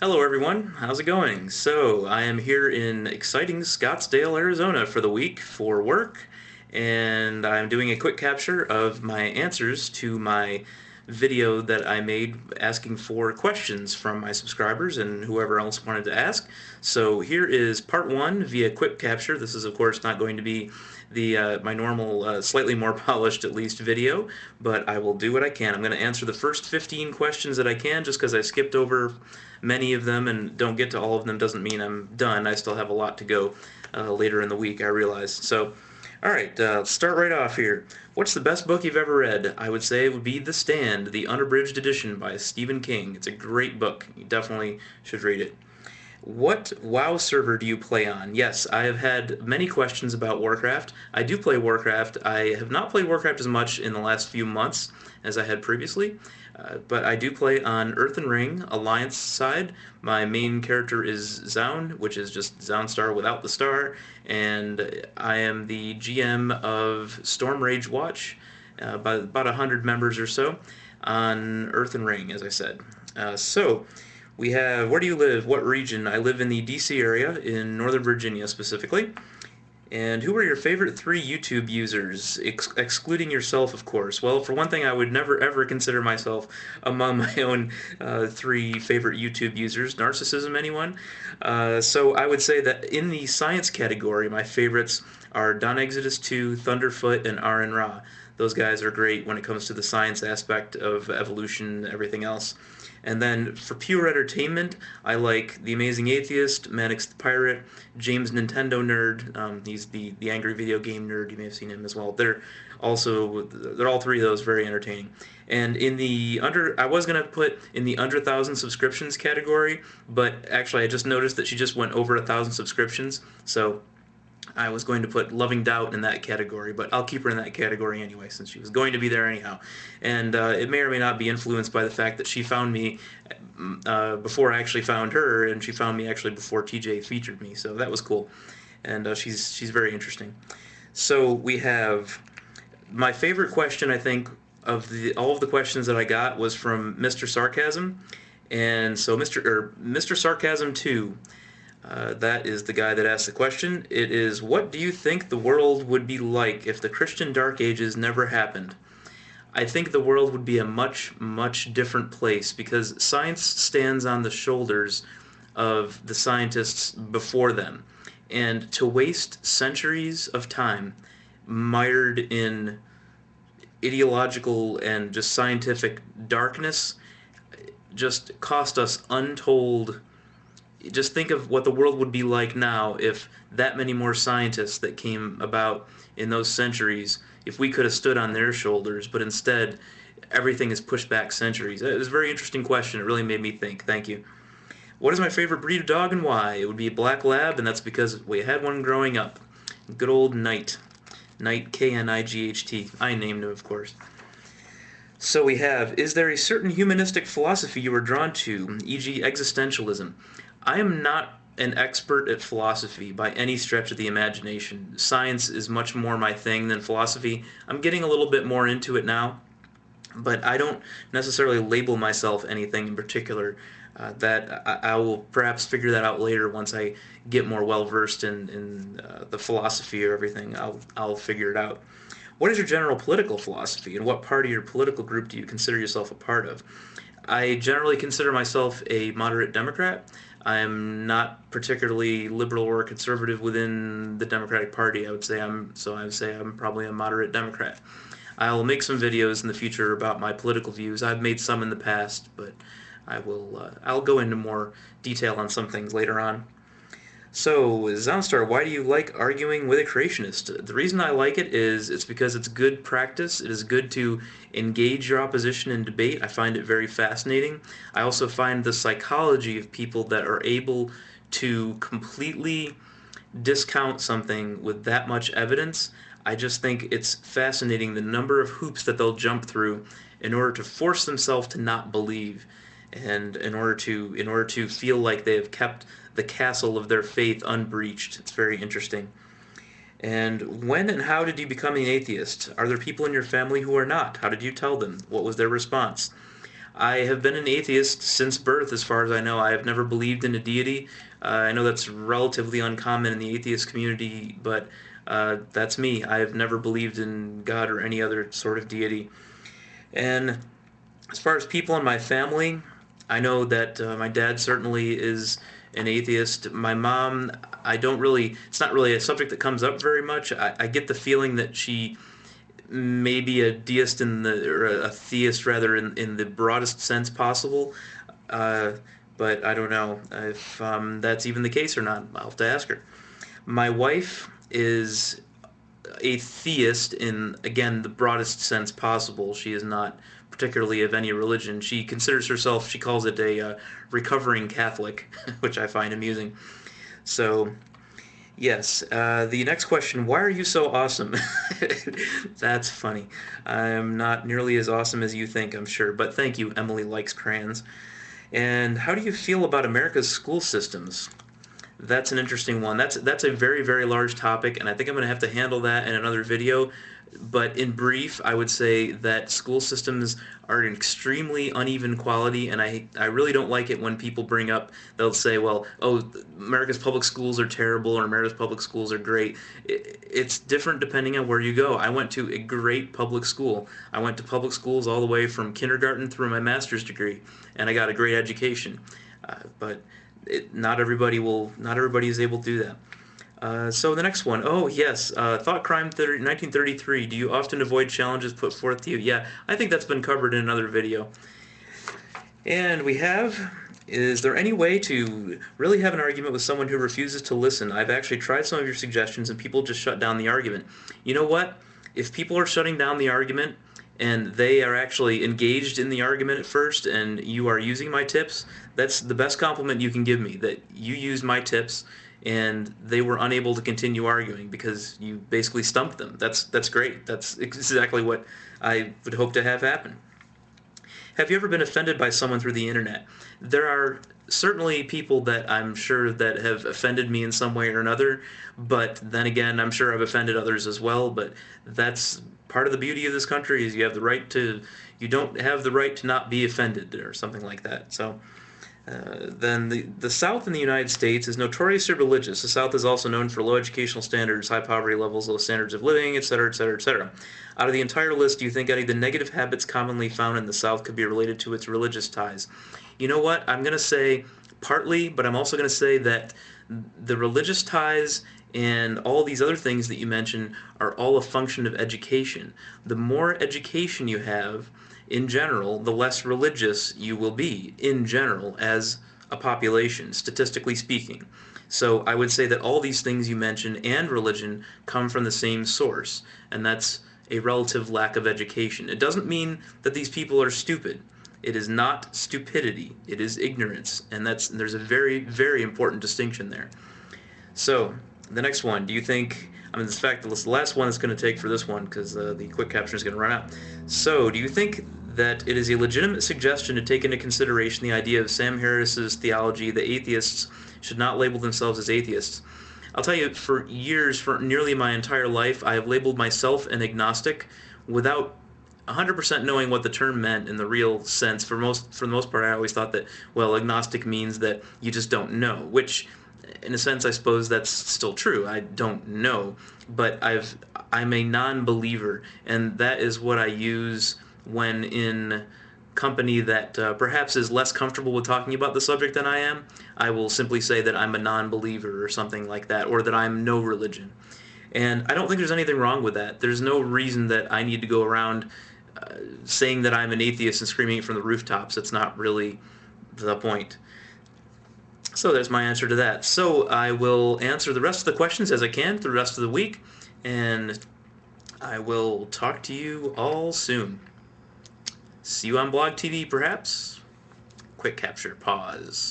Hello everyone, how's it going? So, I am here in exciting Scottsdale, Arizona for the week for work, and I'm doing a quick capture of my answers to my video that I made asking for questions from my subscribers and whoever else wanted to ask. So, here is part one via quick capture. This is, of course, not going to be the my normal, slightly more polished at least video, but I will do what I can. I'm going to answer the first 15 questions that I can just because I skipped over many of them and don't get to all of them doesn't mean I'm done. I still have a lot to go later in the week, I realize. So, all right, let's start right off here. What's the best book you've ever read? I would say it would be The Stand, the unabridged edition by Stephen King. It's a great book. You definitely should read it. What WoW server do you play on? Yes, I have had many questions about Warcraft. I do play Warcraft. I have not played Warcraft as much in the last few months as I had previously, but I do play on Earth and Ring Alliance side. My main character is Zaun, which is just Zaunstar without the star, and I am the GM of Storm Rage Watch, about 100 members or so, on Earth and Ring, as I said. So, we have, where do you live? What region? I live in the DC area, in Northern Virginia specifically. And who are your favorite three YouTube users, excluding yourself, of course? Well, for one thing, I would never ever consider myself among my own three favorite YouTube users. Narcissism, anyone? So I would say that in the science category, my favorites are Don Exodus 2, Thunderfoot, and Aaron Ra. Those guys are great when it comes to the science aspect of evolution and everything else. And then for pure entertainment, I like The Amazing Atheist, Mannix the Pirate, James Nintendo Nerd. He's the angry video game nerd. You may have seen him as well. They're all three of those very entertaining. And in the I was gonna put in the under 1,000 subscriptions category, but actually I just noticed that she just went over 1,000 subscriptions, so I was going to put Loving Doubt in that category, but I'll keep her in that category anyway, since she was going to be there anyhow. And it may or may not be influenced by the fact that she found me before I actually found her, and she found me actually before TJ featured me, so that was cool. And she's very interesting. So we have my favorite question, I think, of all of the questions that I got was from Mr. Sarcasm, and so Mr. Sarcasm 2. That is the guy that asked the question. It is, what do you think the world would be like if the Christian Dark Ages never happened? I think the world would be a much, much different place because science stands on the shoulders of the scientists before them. And to waste centuries of time mired in ideological and just scientific darkness just cost us untold. Just think of what the world would be like now if that many more scientists that came about in those centuries, if we could have stood on their shoulders, but instead everything is pushed back centuries. It was a very interesting question. It really made me think. Thank you. What is my favorite breed of dog and why? It would be a black lab, and that's because we had one growing up. Good old Knight. Knight, Knight. I named him, of course. So we have, is there a certain humanistic philosophy you are drawn to, e.g. existentialism? I am not an expert at philosophy by any stretch of the imagination. Science is much more my thing than philosophy. I'm getting a little bit more into it now, but I don't necessarily label myself anything in particular. I will perhaps figure that out later once I get more well versed in the philosophy or everything. I'll figure it out. What is your general political philosophy, and what party or political group do you consider yourself a part of? I generally consider myself a moderate Democrat. I am not particularly liberal or conservative within the Democratic Party. I would say I'm probably a moderate Democrat. I'll make some videos in the future about my political views. I've made some in the past, but I'll go into more detail on some things later on. So, Zaunstar, why do you like arguing with a creationist? The reason I like it is it's because it's good practice. It is good to engage your opposition in debate. I find it very fascinating. I also find the psychology of people that are able to completely discount something with that much evidence. I just think it's fascinating the number of hoops that they'll jump through in order to force themselves to not believe, and in order to feel like they have kept the castle of their faith unbreached. It's very interesting. And when and how did you become an atheist? Are there people in your family who are not? How did you tell them? What was their response? I have been an atheist since birth, as far as I know. I have never believed in a deity. I know that's relatively uncommon in the atheist community, but that's me. I have never believed in God or any other sort of deity. And as far as people in my family, I know that my dad certainly is an atheist. My mom, I don't really, it's not really a subject that comes up very much. I get the feeling that she may be a deist or a theist rather, in the broadest sense possible. Uh, but I don't know if that's even the case or not. I'll have to ask her. My wife is a theist in, again, the broadest sense possible. She is not particularly of any religion. She considers herself, she calls it a recovering Catholic, which I find amusing. So, yes, the next question, why are you so awesome? That's funny. I'm not nearly as awesome as you think, I'm sure, but thank you, Emily Likes Crayons. And how do you feel about America's school systems? That's an interesting one. That's a very, very large topic, and I think I'm going to have to handle that in another video. But in brief, I would say that school systems are an extremely uneven quality, and I really don't like it when people bring up, they'll say, well, oh, America's public schools are terrible or America's public schools are great. It's different depending on where you go. I went to a great public school. I went to public schools all the way from kindergarten through my master's degree, and I got a great education. But not everybody is able to do that. So the next one, oh yes, thought crime 1933. Do you often avoid challenges put forth to you? Yeah, I think that's been covered in another video. And we have, is there any way to really have an argument with someone who refuses to listen? I've actually tried some of your suggestions and people just shut down the argument. You know what? If people are shutting down the argument and they are actually engaged in the argument at first and you are using my tips, that's the best compliment you can give me, that you used my tips and they were unable to continue arguing because you basically stumped them. That's great. That's exactly what I would hope to have happen. Have you ever been offended by someone through the internet? There are certainly people that I'm sure that have offended me in some way or another, but then again, I'm sure I've offended others as well, but that's part of the beauty of this country is you don't have the right to not be offended or something like that. So then the South in the United States is notoriously religious. The South is also known for low educational standards, high poverty levels, low standards of living, etc., etc., etc. Out of the entire list, do you think any of the negative habits commonly found in the South could be related to its religious ties? You know what? I'm going to say partly, but I'm also going to say that the religious ties and all these other things that you mentioned are all a function of education. The more education you have, in general, the less religious you will be, in general, as a population, statistically speaking. So I would say that all these things you mentioned and religion come from the same source, and that's a relative lack of education. It doesn't mean that these people are stupid. It is not stupidity. It is ignorance, and there's a very, very important distinction there. So the next one, do you think, in fact, the last one is going to take for this one because the quick capture is going to run out. So do you think that it is a legitimate suggestion to take into consideration the idea of Sam Harris's theology that atheists should not label themselves as atheists? I'll tell you, for years, for nearly my entire life, I have labeled myself an agnostic without 100% knowing what the term meant in the real sense. For the most part, I always thought that, well, agnostic means that you just don't know, which in a sense, I suppose that's still true. I don't know, but I'm a non-believer, and that is what I use when in company that perhaps is less comfortable with talking about the subject than I am. I will simply say that I'm a non-believer or something like that, or that I'm no religion. And I don't think there's anything wrong with that. There's no reason that I need to go around saying that I'm an atheist and screaming it from the rooftops. That's not really the point. So there's my answer to that. So I will answer the rest of the questions as I can through the rest of the week, and I will talk to you all soon. See you on Blog TV, perhaps? Quick capture, pause.